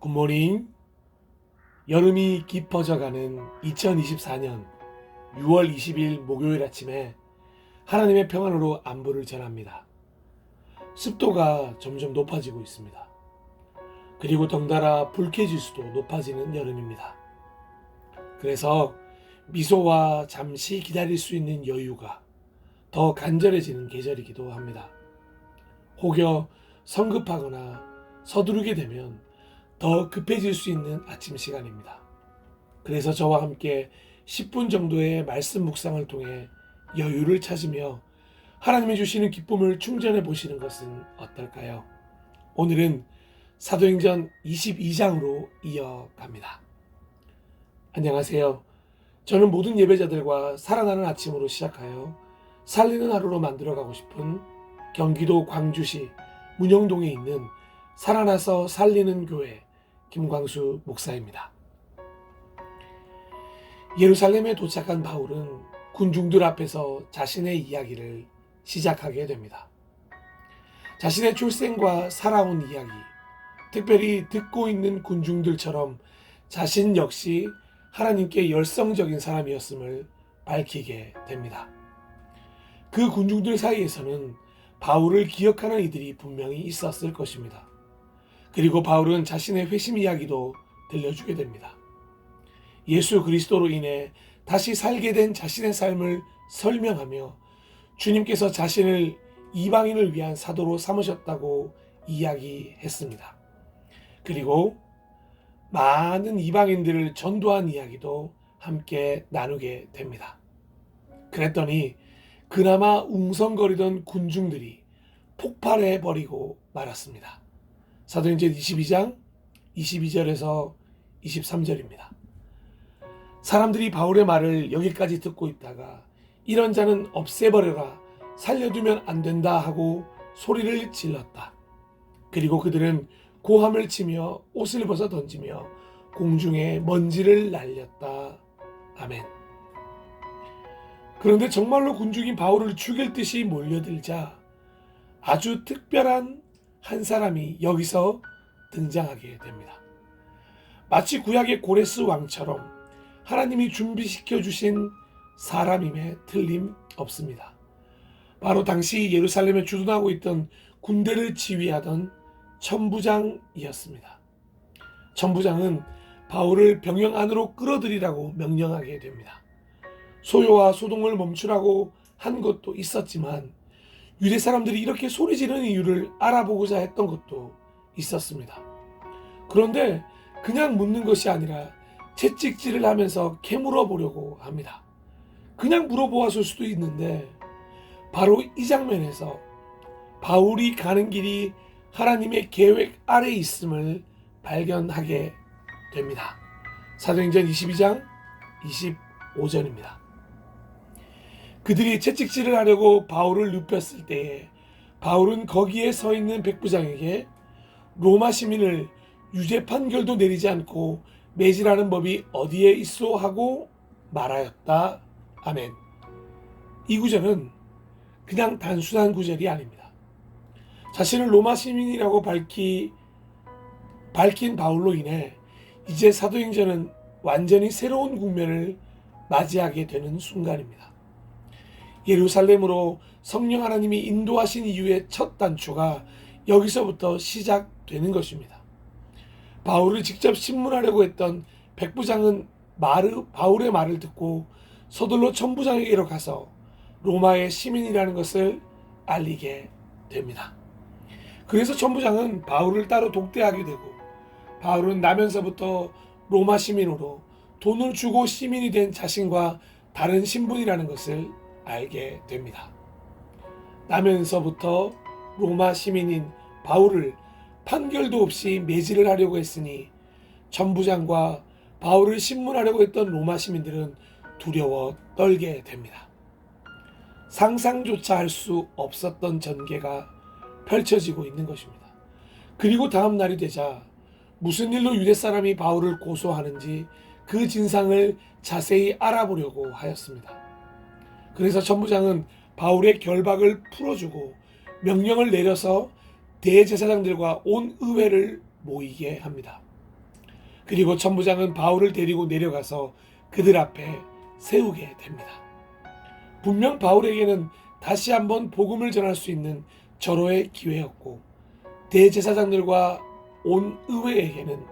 굿모닝. 여름이 깊어져가는 2024년 6월 20일 목요일 아침에 하나님의 평안으로 안부를 전합니다. 습도가 점점 높아지고 있습니다. 그리고 덩달아 불쾌지수도 높아지는 여름입니다. 그래서 미소와 잠시 기다릴 수 있는 여유가 더 간절해지는 계절이기도 합니다. 혹여 성급하거나 서두르게 되면 더 급해질 수 있는 아침 시간입니다. 그래서 저와 함께 10분 정도의 말씀 묵상을 통해 여유를 찾으며 하나님이 주시는 기쁨을 충전해 보시는 것은 어떨까요? 오늘은 사도행전 22장으로 이어갑니다. 안녕하세요. 저는 모든 예배자들과 살아나는 아침으로 시작하여 살리는 하루로 만들어가고 싶은 경기도 광주시 문영동에 있는 살아나서 살리는 교회 김광수 목사입니다. 예루살렘에 도착한 바울은 군중들 앞에서 자신의 이야기를 시작하게 됩니다. 자신의 출생과 살아온 이야기, 특별히 듣고 있는 군중들처럼 자신 역시 하나님께 열성적인 사람이었음을 밝히게 됩니다. 그 군중들 사이에서는 바울을 기억하는 이들이 분명히 있었을 것입니다. 그리고 바울은 자신의 회심 이야기도 들려주게 됩니다. 예수 그리스도로 인해 다시 살게 된 자신의 삶을 설명하며 주님께서 자신을 이방인을 위한 사도로 삼으셨다고 이야기했습니다. 그리고 많은 이방인들을 전도한 이야기도 함께 나누게 됩니다. 그랬더니 그나마 웅성거리던 군중들이 폭발해버리고 말았습니다. 사도행전 22장 22절에서 23절입니다. 사람들이 바울의 말을 여기까지 듣고 있다가 이런 자는 없애버려라, 살려두면 안 된다 하고 소리를 질렀다. 그리고 그들은 고함을 치며 옷을 벗어 던지며 공중에 먼지를 날렸다. 아멘. 그런데 정말로 군중이 바울을 죽일 듯이 몰려들자 아주 특별한 한 사람이 여기서 등장하게 됩니다. 마치 구약의 고레스 왕처럼 하나님이 준비시켜 주신 사람임에 틀림없습니다. 바로 당시 예루살렘에 주둔하고 있던 군대를 지휘하던 천부장이었습니다. 천부장은 바울을 병영 안으로 끌어들이라고 명령하게 됩니다. 소요와 소동을 멈추라고 한 것도 있었지만 유대 사람들이 이렇게 소리 지르는 이유를 알아보고자 했던 것도 있었습니다. 그런데 그냥 묻는 것이 아니라 채찍질을 하면서 캐물어 보려고 합니다. 그냥 물어보았을 수도 있는데 바로 이 장면에서 바울이 가는 길이 하나님의 계획 아래 있음을 발견하게 됩니다. 사도행전 22장 25절입니다. 그들이 채찍질을 하려고 바울을 눕혔을 때에 바울은 거기에 서 있는 백부장에게 로마 시민을 유죄 판결도 내리지 않고 매질하는 법이 어디에 있소 하고 말하였다. 아멘. 이 구절은 그냥 단순한 구절이 아닙니다. 자신을 로마 시민이라고 밝힌 바울로 인해 이제 사도행전은 완전히 새로운 국면을 맞이하게 되는 순간입니다. 예루살렘으로 성령 하나님이 인도하신 이후의 첫 단추가 여기서부터 시작되는 것입니다. 바울을 직접 신문하려고 했던 백부장은 바울의 말을 듣고 서둘러 천부장에게로 가서 로마의 시민이라는 것을 알리게 됩니다. 그래서 천부장은 바울을 따로 독대하게 되고 바울은 나면서부터 로마 시민으로 돈을 주고 시민이 된 자신과 다른 신분이라는 것을 알게 됩니다. 나면서부터 로마 시민인 바울을 판결도 없이 매질을 하려고 했으니 천부장과 바울을 신문하려고 했던 로마 시민들은 두려워 떨게 됩니다. 상상조차 할 수 없었던 전개가 펼쳐지고 있는 것입니다. 그리고 다음 날이 되자 무슨 일로 유대 사람이 바울을 고소하는지 그 진상을 자세히 알아보려고 하였습니다. 그래서 천부장은 바울의 결박을 풀어주고 명령을 내려서 대제사장들과 온 의회를 모이게 합니다. 그리고 천부장은 바울을 데리고 내려가서 그들 앞에 세우게 됩니다. 분명 바울에게는 다시 한번 복음을 전할 수 있는 절호의 기회였고, 대제사장들과 온 의회에게는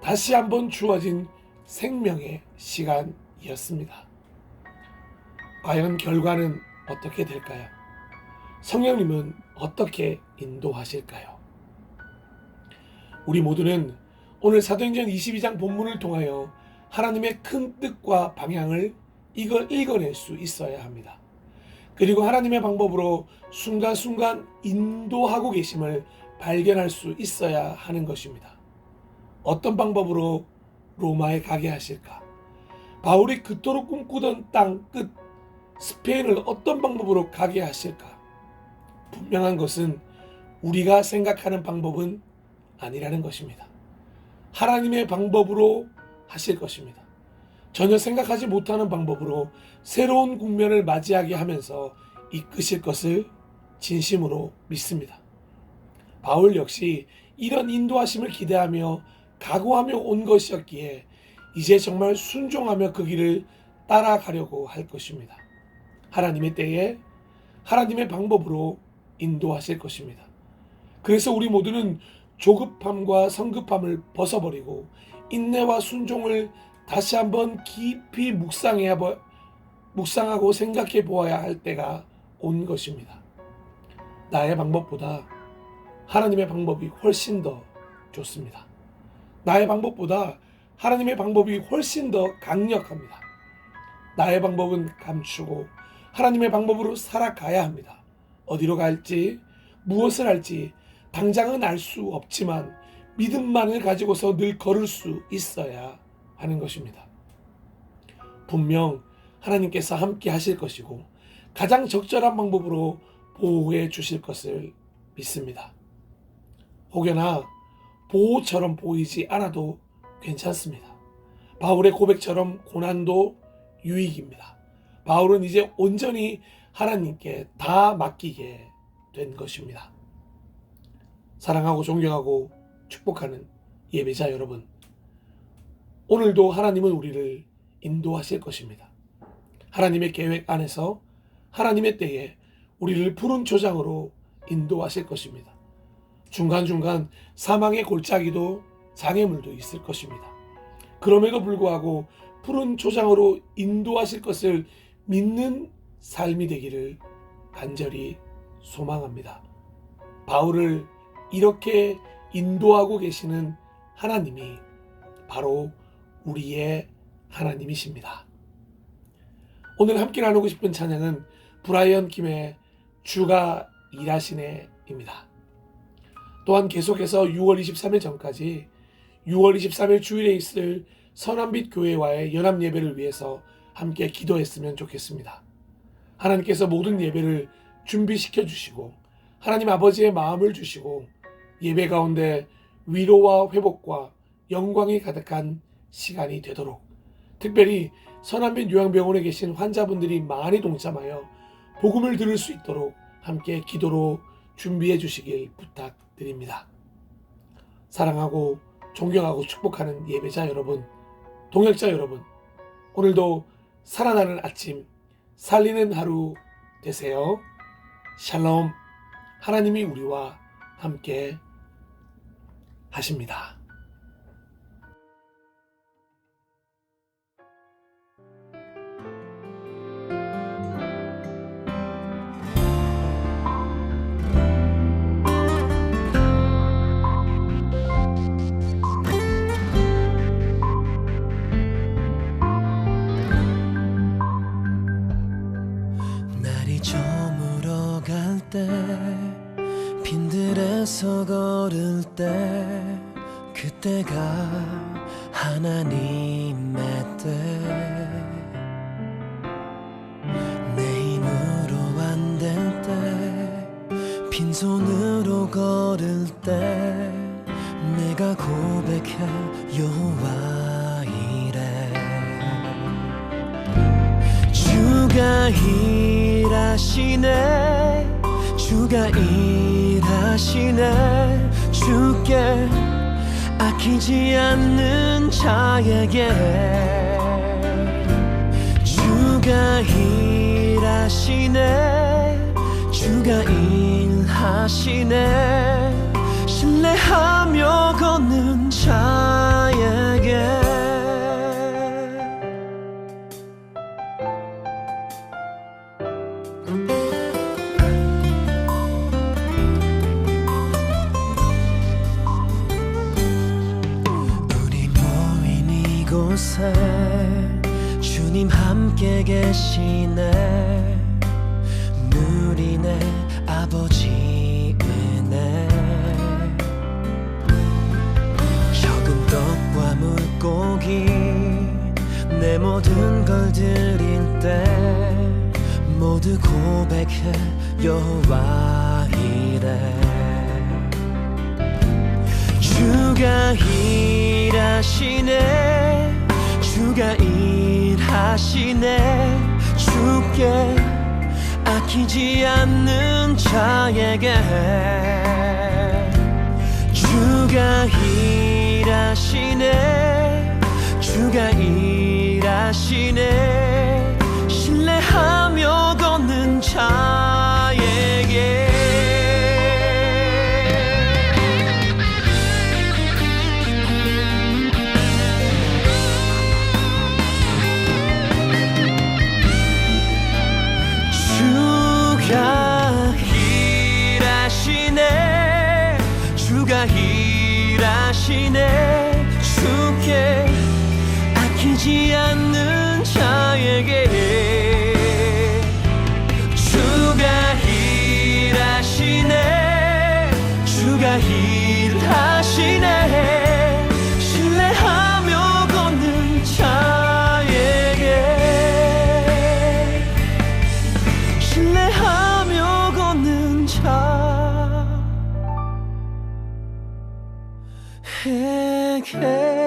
다시 한번 주어진 생명의 시간이었습니다. 과연 결과는 어떻게 될까요? 성령님은 어떻게 인도하실까요? 우리 모두는 오늘 사도행전 22장 본문을 통하여 하나님의 큰 뜻과 방향을 읽어낼 수 있어야 합니다. 그리고 하나님의 방법으로 순간순간 인도하고 계심을 발견할 수 있어야 하는 것입니다. 어떤 방법으로 로마에 가게 하실까? 바울이 그토록 꿈꾸던 땅 끝 스페인을 어떤 방법으로 가게 하실까? 분명한 것은 우리가 생각하는 방법은 아니라는 것입니다. 하나님의 방법으로 하실 것입니다. 전혀 생각하지 못하는 방법으로 새로운 국면을 맞이하게 하면서 이끄실 것을 진심으로 믿습니다. 바울 역시 이런 인도하심을 기대하며 각오하며 온 것이었기에 이제 정말 순종하며 그 길을 따라가려고 할 것입니다. 하나님의 때에 하나님의 방법으로 인도하실 것입니다. 그래서 우리 모두는 조급함과 성급함을 벗어버리고 인내와 순종을 다시 한번 깊이 묵상하고 생각해 보아야 할 때가 온 것입니다. 나의 방법보다 하나님의 방법이 훨씬 더 좋습니다. 나의 방법보다 하나님의 방법이 훨씬 더 강력합니다. 나의 방법은 감추고 하나님의 방법으로 살아가야 합니다. 어디로 갈지, 무엇을 할지 당장은 알 수 없지만 믿음만을 가지고서 늘 걸을 수 있어야 하는 것입니다. 분명 하나님께서 함께 하실 것이고 가장 적절한 방법으로 보호해 주실 것을 믿습니다. 혹여나 보호처럼 보이지 않아도 괜찮습니다. 바울의 고백처럼 고난도 유익입니다. 바울은 이제 온전히 하나님께 다 맡기게 된 것입니다. 사랑하고 존경하고 축복하는 예배자 여러분, 오늘도 하나님은 우리를 인도하실 것입니다. 하나님의 계획 안에서 하나님의 때에 우리를 푸른 초장으로 인도하실 것입니다. 중간중간 사망의 골짜기도 장애물도 있을 것입니다. 그럼에도 불구하고 푸른 초장으로 인도하실 것을 믿는 삶이 되기를 간절히 소망합니다. 바울을 이렇게 인도하고 계시는 하나님이 바로 우리의 하나님이십니다. 오늘 함께 나누고 싶은 찬양은 브라이언 김의 주가 일하시네입니다. 또한 계속해서 6월 23일 전까지 6월 23일 주일에 있을 선한빛 교회와의 연합 예배를 위해서 함께 기도했으면 좋겠습니다. 하나님께서 모든 예배를 준비시켜 주시고 하나님 아버지의 마음을 주시고 예배 가운데 위로와 회복과 영광이 가득한 시간이 되도록, 특별히 선한빛 요양병원에 계신 환자분들이 많이 동참하여 복음을 들을 수 있도록 함께 기도로 준비해 주시길 부탁드립니다. 사랑하고 존경하고 축복하는 예배자 여러분, 동역자 여러분, 오늘도 살아나는 아침, 살리는 하루 되세요. 샬롬. 하나님이 우리와 함께 하십니다. 날이 저물어 갈 때 빈들에서 걸을 때 그때가 하나님의 때 내 힘으로 안 될 때 빈손으로 걸을 때 내가 고백해 여호와 이래 주가 일하시네 주가 일하시네 주께 아끼지 않는 자에게 주가 일하시네 주가 일하시네 신뢰하며 걷는 자에게 이곳에 주님 함께 계시네 누리네 아버지 은혜 적은 떡과 물고기 내 모든 걸 드릴 때 모두 고백해 여호와 이래 주가 일하시네 주가 일하시네 주께 아끼지 않는 자에게 주가 일하시네 주가 일하시네 신뢰하며 걷는 자에게 주가 일하시네 주께 아끼지 않는 자에게 주가 일하시네 주가 일하시네 신뢰하며 걷는 자에게 신뢰하며 걷는 자에게